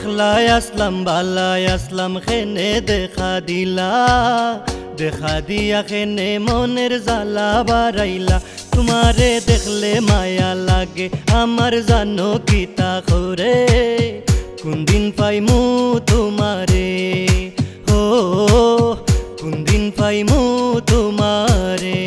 একলাই আসলাম বালাই আসলাম খেনে দেখা দিলা, দেখা দিয়া খেনে মনের জ্বালা বাড়াইলা। তোমারে দেখলে মায়া লাগে আমার জানো কিতা করে, কোন দিন পাইমু তোমারে, ও কোন দিন পাইমু তোমারে।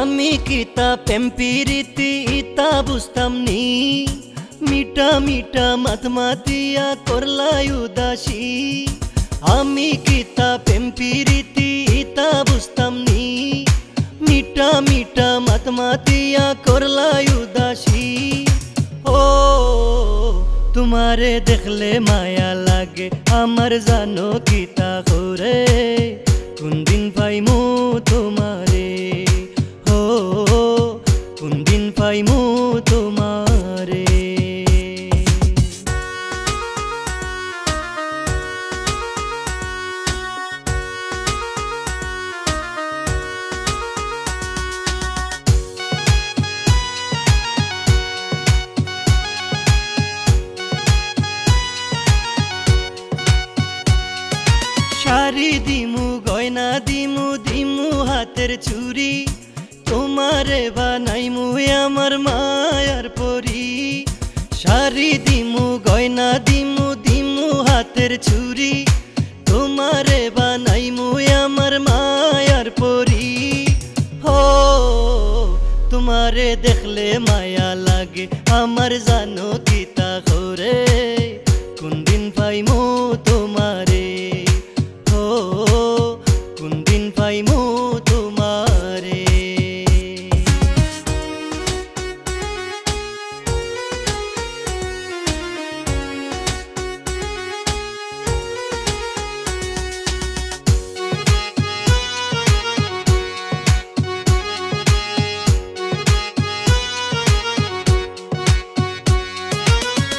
আমি কিতা পেম্পিরিতি ইতা বুঝতাম নি, মিঠা মিঠা মাতমাতিয়া করলাই উদাসী। আমি কিতা পেম্পিরিতি ইতা বুঝতাম নি, মিঠা মিঠা মাতমাতিয়া করলাই উদাসী। ও তোমারে দেখলে মায়া লাগে আমার জানো কিতা করে, কোন দিন পাইমু তোমারে, কোন দিন পাইমু তোমারে। শাড়ি দিমু গয়না দিমু দিমু হাতের চুরি, তোমারে বানাইমু আমার মায়ার পরি। শাড়ি দিমু গয়না দিমু দিমু হাতের চুরি, তোমারে বানাইমু আমার মায়ার পরি। হো তোমারে দেখলে মায়া লাগে আমার জানো কিতা করে, কোন দিন পাইমু তোমারে, ও কোন দিন পাইমু তোমারে।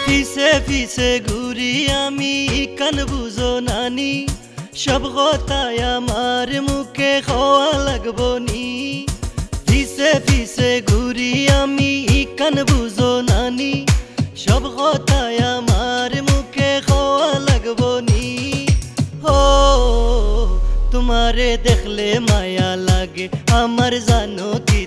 পিছে পিছে ঘুরি আমি কান বুঝো নানি, সব কথায় আমার মুখে খাওয়া লাগবো নি। পিছে পিছে ঘুরি আমি কান বুঝো নানি, সব কথায় আমার মুখে খাওয়া লাগবো নি। ও তোমারে দেখলে মায়া লাগে আমার জানো কি